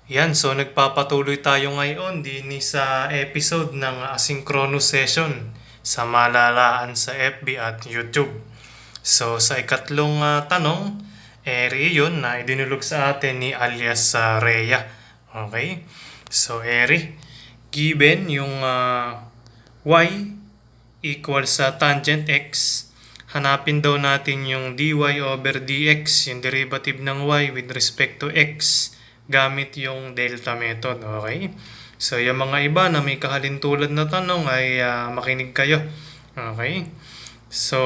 Yan, so nagpapatuloy tayo ngayon din sa episode ng asynchronous session sa malalaan sa FB at YouTube. So sa ikatlong tanong, Eri yun na idinulog sa atin ni alias Rhea. Okay? So Eri, given yung y equals sa tangent x, hanapin daw natin yung dy over dx, yung derivative ng y with respect to x, gamit yung delta method. Okay? So, yung mga iba na may kahalintulad na tanong ay makinig kayo. Okay? So,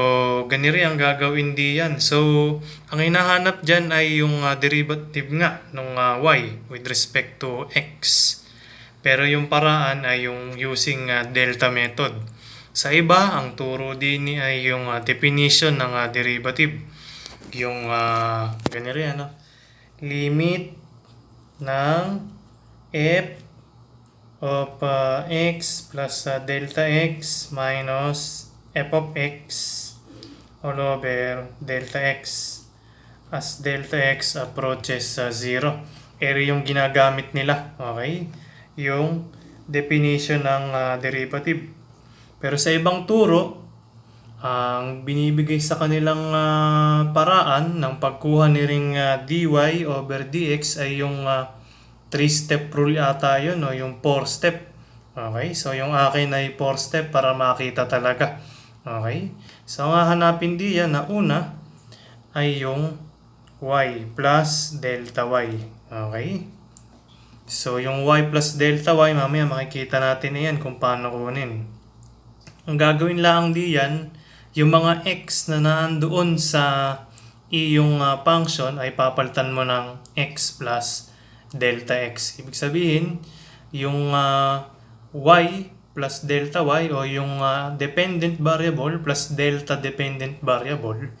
ganiri ang gagawin diyan. So, ang hinahanap dyan ay yung derivative nga ng y with respect to x. Pero yung paraan ay yung using delta method. Sa iba, ang turo din ay yung definition ng derivative. Yung ganiri limit ng f of x plus delta x minus f of x all over delta x as delta x approaches 0. Eri yung ginagamit nila. Okay? Yung definition ng derivative. Pero sa ibang turo, ang binibigay sa kanilang paraan ng pagkuha ni ring dy over dx ay yung 3-step rule ata yun, o yung 4-step. Okay, so yung akin ay 4-step para makita talaga. Okay, so ang hahanapin diyan na una ay yung y plus delta y. Okay, so yung y plus delta y, mamaya makikita natin yan kung paano kunin. Ang gagawin lang diyan, yung mga x na nandoon sa iyong function ay papalitan mo ng x plus delta x. Ibig sabihin, yung y plus delta y o yung dependent variable plus delta dependent variable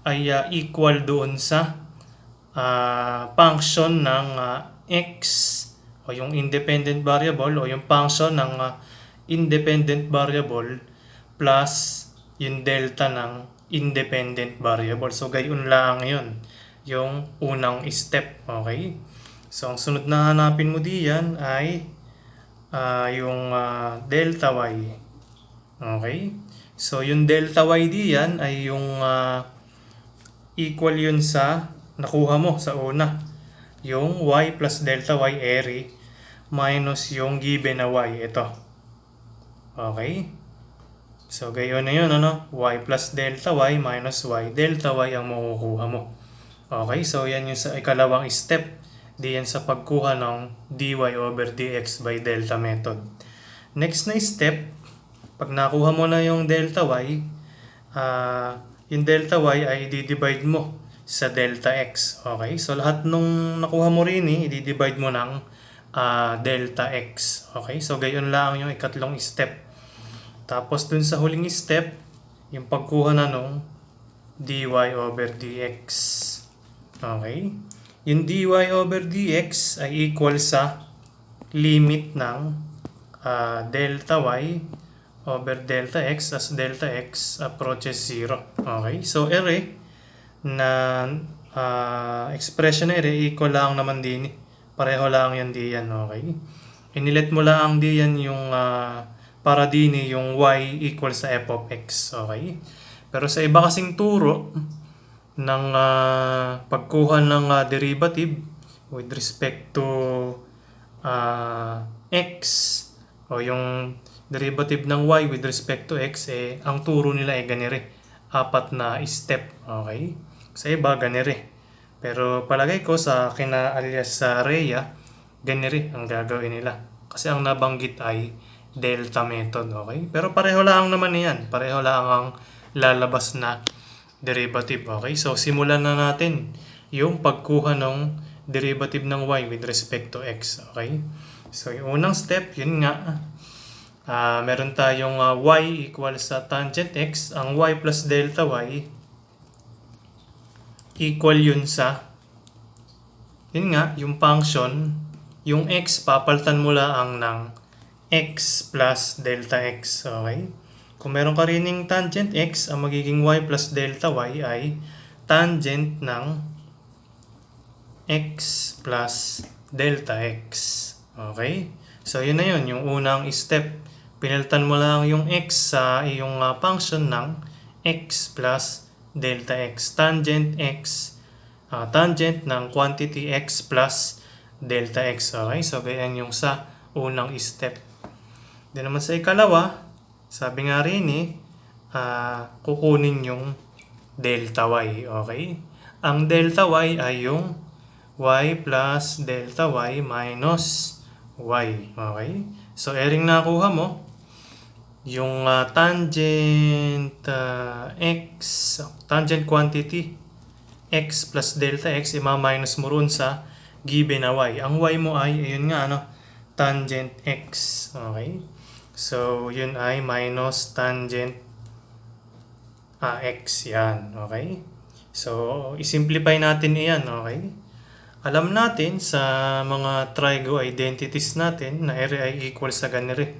ay equal doon sa function ng x o yung independent variable o yung function ng independent variable plus yung delta ng independent variable. So, gayon lang yun. Yung unang step. Okay? So, ang sunod na hanapin mo diyan ay yung delta y. Okay? So, yung delta y diyan ay yung equal yun sa nakuha mo sa una. Yung y plus delta y area minus yung given na y. Ito. Okay? So, gayon na yun, y plus delta y minus y. Delta y ang makukuha mo. Okay, so yan yung sa ikalawang step. Diyan sa pagkuha ng dy over dx by delta method. Next na step, pag nakuha mo na yung delta y, yung delta y ay i-divide mo sa delta x. Okay, so lahat nung nakuha mo rin, i-divide mo ng delta x. Okay, so gayon lang yung ikatlong step. Tapos dun sa huling step, yung pagkuha na nung dy over dx. Okay? Yung dy over dx ay equal sa limit ng delta y over delta x as delta x approaches 0. Okay? So, ere na expression na ere equal lang naman din. Pareho lang yan diyan. Okay? Inilet mo lang diyan yung para din yung y equal sa f of x. Okay? Pero sa iba kasing turo ng pagkuha ng derivative with respect to x o yung derivative ng y with respect to x, ang turo nila ay ganire. 4 na step. Okay? Sa iba, ganire. Pero palagay ko sa kina alias sa Rhea, ganire ang gagawin nila. Kasi ang nabanggit ay delta method, okay? Pero pareho lang naman yan. Pareho lang ang lalabas na derivative, okay? So, simulan na natin yung pagkuha ng derivative ng y with respect to x, okay? So, yung unang step, yun nga, meron tayong y equals sa tangent x. Ang y plus delta y equal yun sa, yun nga, yung function, yung x, papalitan mo lang ng x plus delta x. Okay? Kung meron ka rining tangent x, ang magiging y plus delta y ay tangent ng x plus delta x. Okay? So, yun na yun, yung unang step. Pinalitan mo lang yung x sa iyong function ng x plus delta x. Tangent x, tangent ng quantity x plus delta x. Okay? So, ganyan yung sa unang step. Then naman sa ikalawa, sabi nga rin kukunin yung delta y. Okay? Ang delta y ay yung y plus delta y minus y. Okay? So, ering nakuha mo, yung tangent x, tangent quantity x plus delta x, ima-minus mo ron sa given na y. Ang y mo ay, ayun nga, tangent x. Okay? So, yun ay minus tangent x. Yan. Okay? So, isimplify natin iyan. Okay? Alam natin sa mga trigo identities natin na area ay equal sa ganire.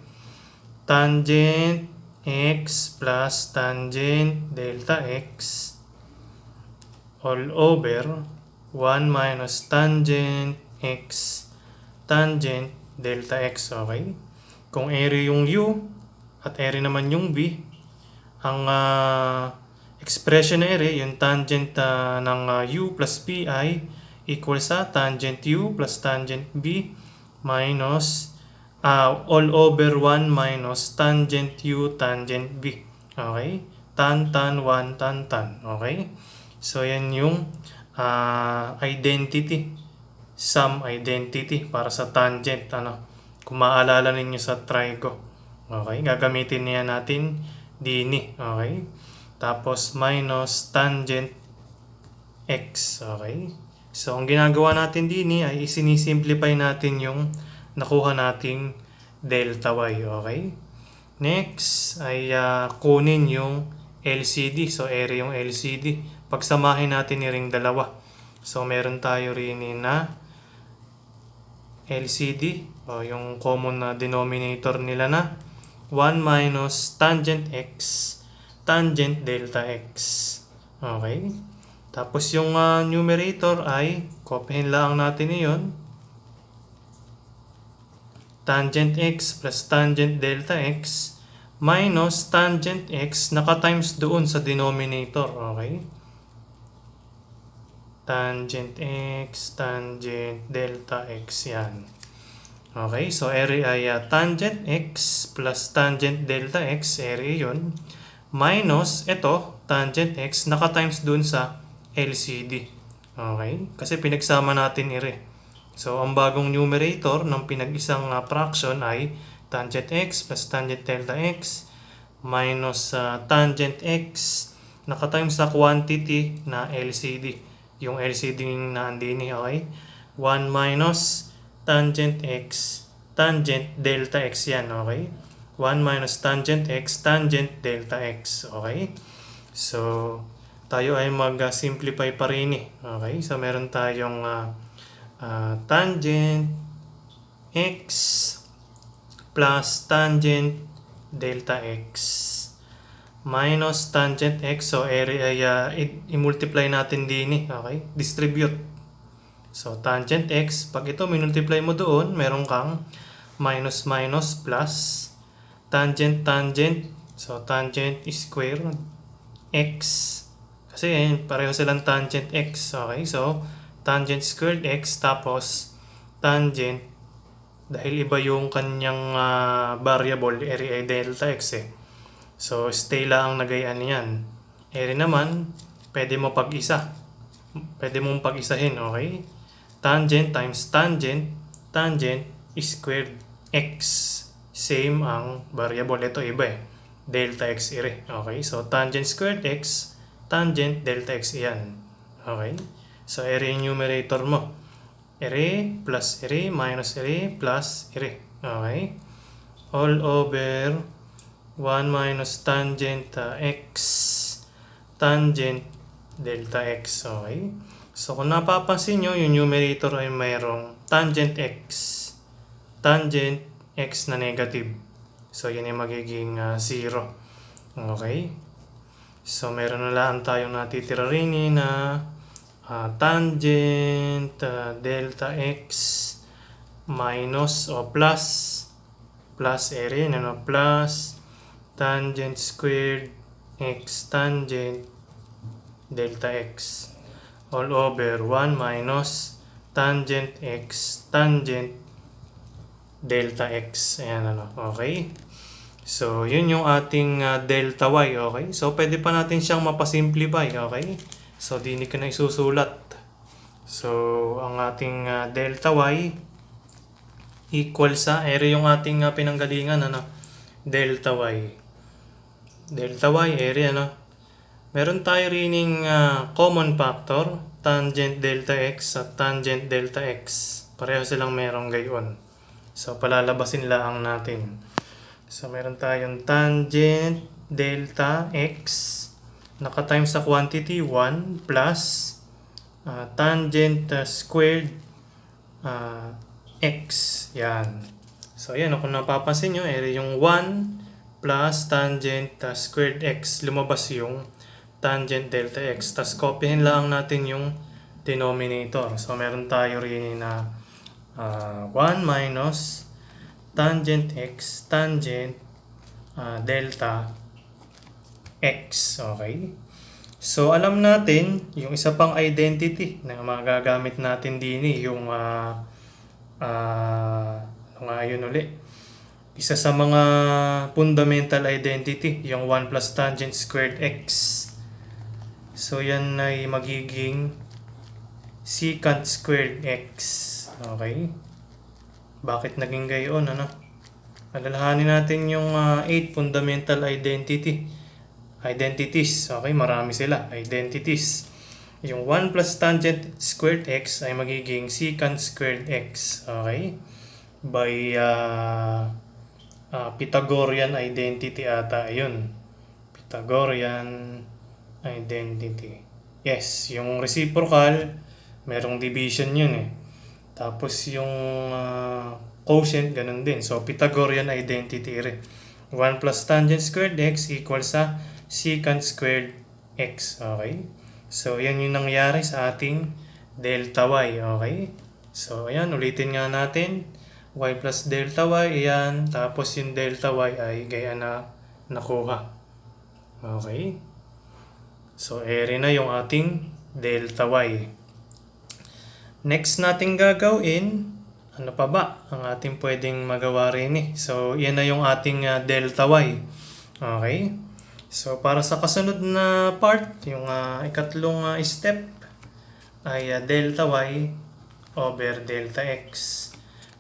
Tangent x plus tangent delta x all over 1 minus tangent x tangent delta x. Okay? Kung area yung u at area naman yung b, ang expression na area, yung tangent ng u plus b ay equal sa tangent u plus tangent b minus all over 1 minus tangent u tangent b. Okay? Tan 1 tan. Okay? So, yan yung identity. Sum identity para sa tangent. Kung maalala ninyo sa trigo. Okay? Gagamitin niya natin dini. Okay? Tapos, minus tangent x. Okay? So, ang ginagawa natin dini ay isinisimplify natin yung nakuha nating delta y. Okay? Next ay kunin yung LCD. So, area yung LCD. Pagsamahin natin ring dalawa. So, meron tayo rin na LCD. Yung common na denominator nila na 1 minus tangent x tangent delta x. Okay? Tapos yung numerator ay kopyahin lang natin iyon. Tangent x plus tangent delta x minus tangent x naka-times doon sa denominator. Okay? Tangent x, tangent delta x. Yan. Okay? So, area ay tangent x plus tangent delta x. Area yun. Minus, ito, tangent x naka-times doon sa LCD. Okay? Kasi pinagsama natin ire. So, ang bagong numerator ng pinag-isang fraction ay tangent x plus tangent delta x minus tangent x naka-times sa quantity na LCD. Yung LCD na andini, okay? 1 minus tangent x tangent delta x yan, okay? 1 minus tangent x tangent delta x, okay? So, tayo ay mag-simplify pa rin okay? So, meron tayong tangent x plus tangent delta x minus tangent x. So, area ay i-multiply natin din okay? Distribute. So, tangent x, pag ito minultiply mo doon, meron kang minus minus plus tangent tangent. So, tangent square x. Kasi pareho silang tangent x. Okay? So, tangent squared x tapos tangent, dahil iba yung kanyang variable, area delta x So, stay lang nagayan yan. Area naman, pwede mo pag-isa. Pwede mong pag-isahin, okay? Tangent times tangent, tangent squared x. Same ang variable. Ito iba delta x ire. Okay? So, tangent squared x, tangent delta x yan. Okay? So, area yung numerator mo. Area plus area minus area plus area. Okay? All over 1 minus tangent x tangent delta x. Okay? So, kung napapansin nyo, yung numerator ay mayroong tangent x na negative. So, yan ay magiging 0. Okay? So, meron na lang tayong natitira rin na tangent delta x minus o plus area, ano, plus tangent squared x tangent delta x all over 1 minus tangent x tangent delta x. Ayan, ano, okay. So, yun yung ating delta y, okay. So, pwede pa natin siyang mapasimplify, okay. So, di ko na isusulat. So, ang ating delta y equal sa, area yung ating pinanggalingan, ano, delta y. Delta y, area, ano. Meron tayo rining common factor, tangent delta x at tangent delta x. Pareho silang merong gayon. So, palalabasin lang natin. So, meron tayong tangent delta x naka-times sa quantity 1 plus tangent squared x. Yan. So, yan. Kung napapansin nyo, area yung 1 plus tangent squared x. Lumabas yung tangent delta x. Tapos, copyhin lang natin yung denominator. So, meron tayo rin na 1 minus tangent x tangent delta x. Okay. So, alam natin, yung isa pang identity na magagamit natin din yung yun ulit. Isa sa mga fundamental identity, yung 1 plus tangent squared x. So, yan ay magiging secant squared x. Okay. Bakit naging gayon, ano? Alalahanin natin yung 8 fundamental identities. Okay, marami sila. Identities. Yung 1 plus tangent squared x ay magiging secant squared x. Okay. By Pythagorean identity ata. Ayun. Pythagorean identity. Yes, yung reciprocal, merong division yun eh. Tapos yung quotient, ganun din. So, Pythagorean identity rin. 1 plus tangent squared x equals sa secant squared x. Okay? So, yan yung nangyari sa ating delta y. Okay? So, ayan, ulitin nga natin. Y plus delta y, ayan. Tapos yung delta y ay gaya na nakuha. Okay? So, area na yung ating delta y. Next natin gagawin, ano pa ba ang ating pwedeng magawa rin eh. So, yan na yung ating delta y. Okay? So, para sa kasunod na part, yung ikatlong step ay delta y over delta x.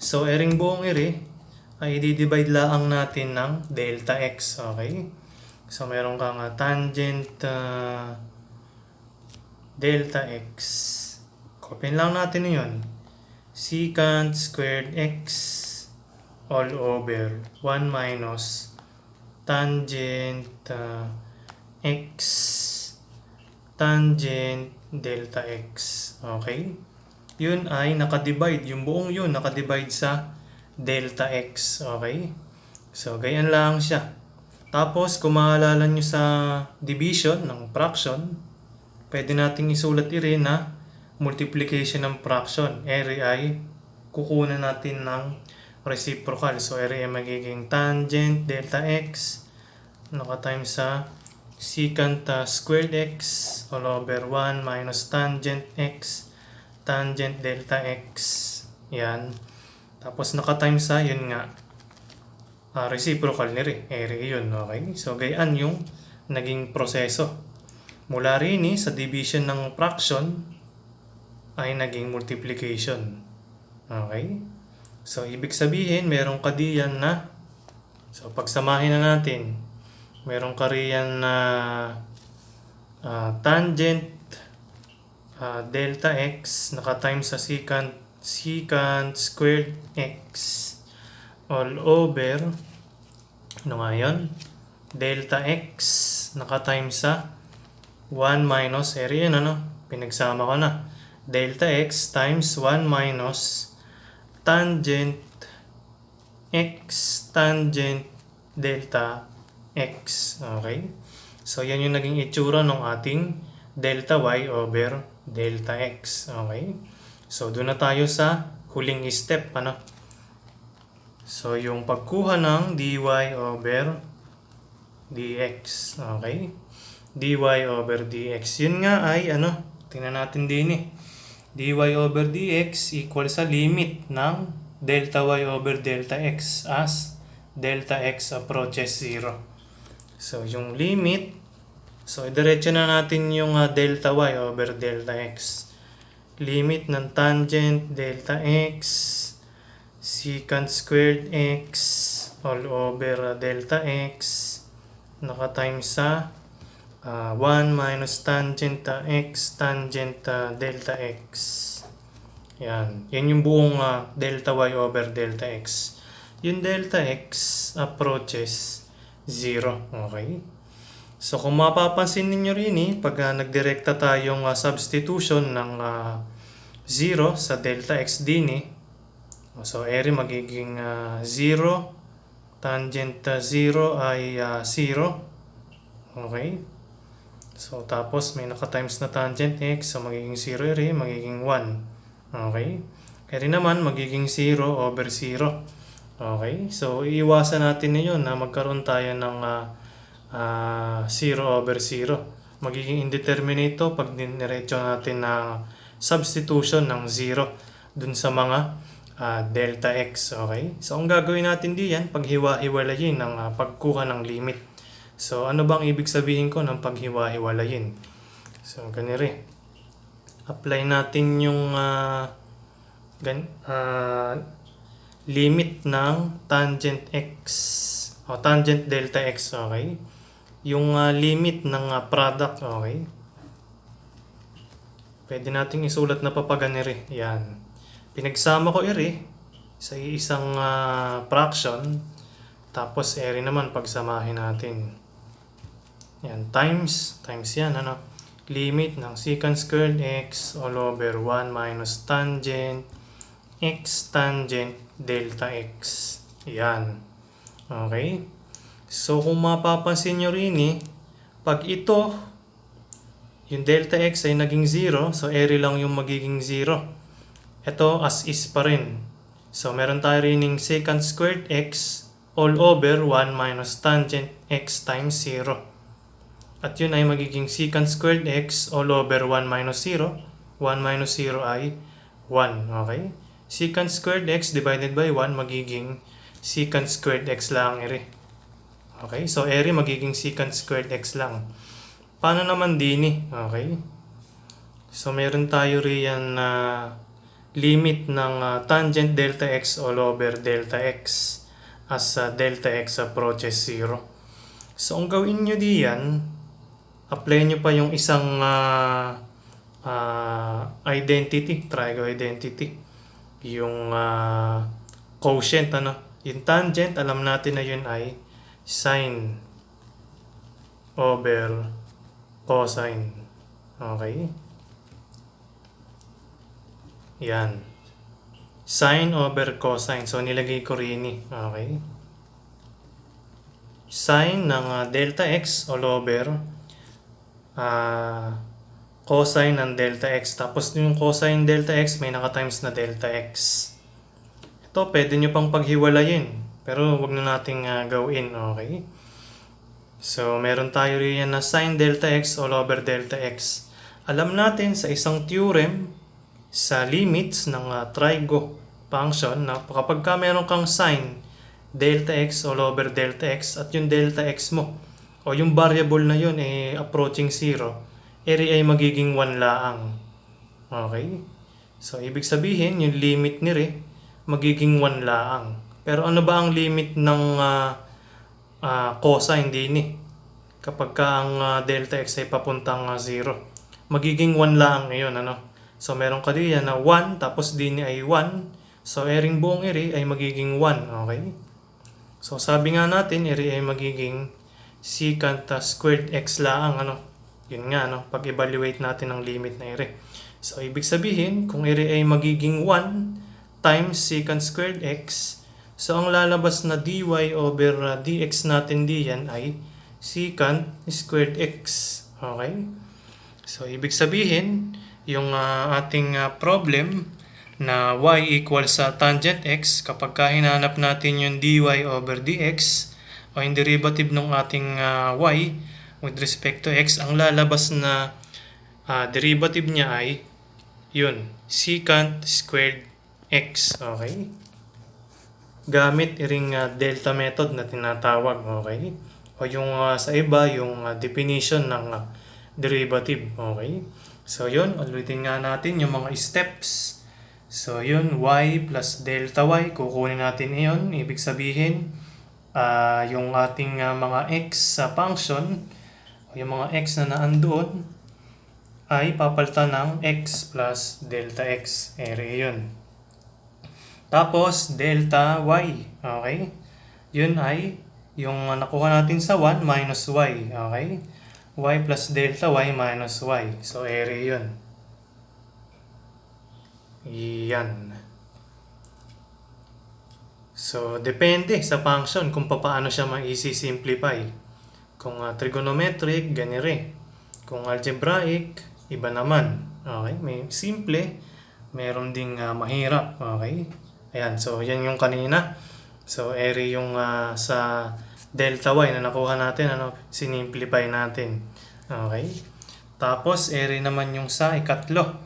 So, ering buong iri ay i-divide lang natin ng delta x. Okay? So, meron kang tangent delta x. Copyin lang natin yun. Secant squared x all over 1 minus tangent x tangent delta x. Okay? Yun ay nakadivide. Yung buong yun nakadivide sa delta x. Okay? So, ganyan lang siya. Tapos, kung maalala nyo sa division ng fraction, pwede nating isulat rin na multiplication ng fraction. Area ay kukunan natin ng reciprocal. So, area ay magiging tangent delta x naka-times sa secant squared x all over 1 minus tangent x tangent delta x. Yan. Tapos naka-times sa, yun nga, reciprocal ni rin. Area yun. Okay? So, gayaan yung naging proseso. Mula rin sa division ng fraction ay naging multiplication. Okay? So, ibig sabihin, merong ka diyan na, so, pagsamahin na natin, merong ka riyan na tangent delta x naka-times sa secant squared x all over, ano nga yun? Delta x naka-times sa 1 minus, area yun, ano? Pinagsama ko na. Delta x times 1 minus tangent x tangent delta x. Okay? So, yan yung naging itsura ng ating delta y over delta x. Okay? So, doon na tayo sa huling step. Ano? So, yung pagkuha ng dy over dx. Okay? dy over dx. Yun nga ay, tingnan natin din eh. dy over dx equal sa limit ng delta y over delta x as delta x approaches 0. So, yung limit, so, idiretso na natin yung delta y over delta x. Limit ng tangent delta x secant squared x all over delta x naka-times sa 1 minus tangent x tangent delta x. Yan. Yan yung buong delta y over delta x. Yung delta x approaches 0. Okay? So, kung mapapansin ninyo rin pag nagdirekta tayong substitution ng 0 sa delta x din so, area magiging 0. Tangent 0 ay 0. Okay? So, tapos may naka-times na tangent x. So, magiging 0 area, magiging 1. Okay? Area naman, magiging 0 over 0. Okay? So, iiwasan natin yun na magkaroon tayo ng 0 over 0. Magiging indeterminate to pag diniretso natin na substitution ng 0 dun sa mga delta x. Okay? So, ang gagawin natin diyan, paghiwa-hiwalayin ng pagkuha ng limit. So, ano bang ibig sabihin ko ng paghiwa-hiwalayin? So, ganire. Apply natin yung limit ng tangent x o tangent delta x. Okay? Yung limit ng product. Okay? Pwede nating isulat na papaganire. Yan. Pinagsama ko sa isang fraction. Tapos area naman pagsamahin natin. Yan. Times yan. Limit ng secant squared x all over 1 minus tangent x tangent delta x. Yan. Okay? So, kung mapapansin nyo rin pag ito, yung delta x ay naging 0, so area lang yung magiging 0. Ito as is pa rin. So, meron tayo rin secant squared x all over 1 minus tangent x times 0. At yun ay magiging secant squared x all over 1 minus 0. 1 minus 0 ay 1. Okay? Secant squared x divided by 1 magiging secant squared x lang Okay? So, area magiging secant squared x lang. Paano naman din Okay? So, meron tayo riyan na limit ng tangent delta x all over delta x as delta x approaches 0. So, ang gawin nyo diyan, apply nyo pa yung isang identity, triangle identity. Yung quotient, yung tangent, alam natin na yun ay sine over cosine. Okay? Yan. Sine over cosine. So, nilagay ko rin Okay? Sine ng delta x all over cosine ng delta x. Tapos yung cosine delta x may naka-times na delta x. Ito, pwede nyo pang paghiwalayin. Pero wag na nating gawin. Okay? So, meron tayo rin na sine delta x all over delta x. Alam natin sa isang theorem, sa limits ng trigo function na kapag meron kang sine delta x all over delta x at yung delta x mo o yung variable na yun approaching 0, area ay magiging 1 laang. Okay? So, ibig sabihin, yung limit magiging 1 laang. Pero ano ba ang limit ng cosine din kapag ang delta x ay papuntang 0? Magiging 1 laang ngayon, So, meron ka diyan na 1, tapos din ay 1. So, buong area ay magiging 1. Okay? So, sabi nga natin, area ay magiging secant squared x lang. Yun nga, pag-evaluate natin ang limit na area. So, ibig sabihin, kung area ay magiging 1 times secant squared x, so, ang lalabas na dy over dx natin diyan ay secant squared x. Okay? So, ibig sabihin, yung ating problem na y equals sa tangent x. Kapag hinanap natin yung dy over dx o yung derivative ng ating y with respect to x, ang lalabas na derivative niya ay yun, secant squared x. Okay? Gamit iring delta method na tinatawag. Okay? O yung sa iba, yung definition ng derivative. Okay? So yun, ulitin nga natin yung mga steps. So yun, y plus delta y, kukunin natin yun. Ibig sabihin, yung ating mga x sa function, yung mga x na naandoon, ay papalitan ng x plus delta x. Area yun. Tapos, delta y. Okay? Yun ay yung nakuha natin sa 1 minus y. Okay? Y plus delta y minus y. So, area yun. Yan. So, depende sa function kung paano siya ma-simplify. Kung trigonometric, ganire. Kung algebraic, iba naman. Okay? May simple, meron ding mahirap. Okay? Ayan, so yan yung kanina. So, area yung sa delta y na nakuha natin, sinimplify natin. Okay? Tapos, area naman yung sa ikatlo.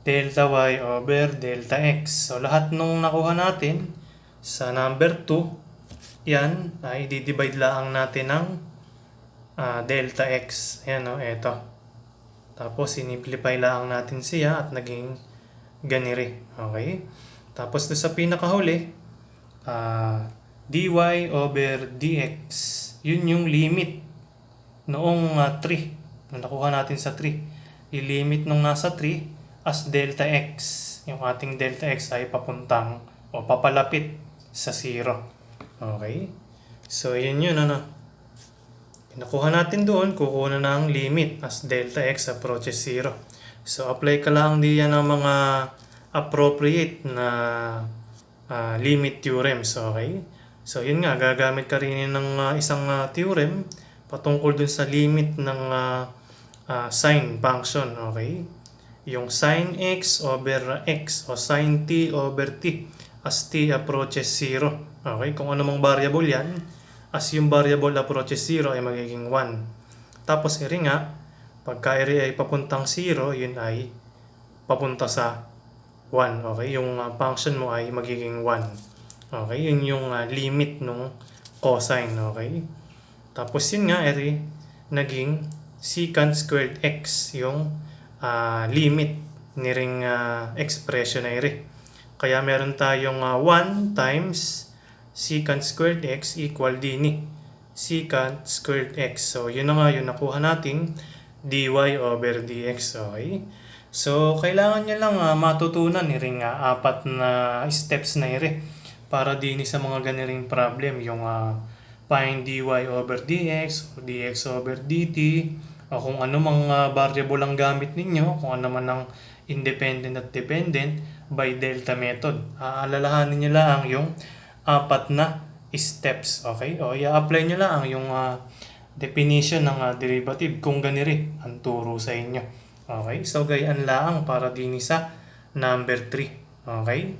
Delta y over delta x. So, lahat nung nakuha natin sa number 2, yan, ay i-divide lang natin ng delta x. Ayan, eto. Tapos, sinimplify lang natin siya at naging ganire. Okay? Tapos sa pinakahuli, dy over dx, yun yung limit noong 3. Nung nakuha natin sa 3. I-limit nung nasa 3 as delta x. Yung ating delta x ay papuntang o papalapit sa 0. Okay? So, yun yun, nakuha natin doon, kukuha na ng limit as delta x approaches 0. So, apply ka lang diyan ng mga appropriate na limit theorems. Okay? So, yun nga, gagamit ka rin ng isang theorem patungkol dun sa limit ng sine function. Okay? Yung sine x over x o sine t over t as t approaches 0. Okay? Kung ano mang variable yan, as yung variable approaches 0 ay magiging 1. Tapos, iri nga, pagka iri ay papuntang 0, yun ay papunta sa 1. Okay? Yung function mo ay magiging 1. Okay? Yun yung limit ng cosine. Okay? Tapos yun nga, naging secant squared x yung limit ni ring expression na Kaya meron tayong 1 times secant squared x equal din secant squared x. So, yun na nga yung nakuha natin dy over dx. Okay? So, kailangan nyo lang matutunan ring 4 na steps na para din sa mga ganiring problem. Yung find dy over dx, o dx over dt, o kung ano mang variable ang gamit ninyo, kung ano man ang independent at dependent by delta method. Alalahanin nyo lang yung 4 na steps. Okay? O i-apply nyo lang yung definition ng derivative kung ganiri ang turo sa inyo. Okay? So, gayaan lang para din sa number 3. Okay?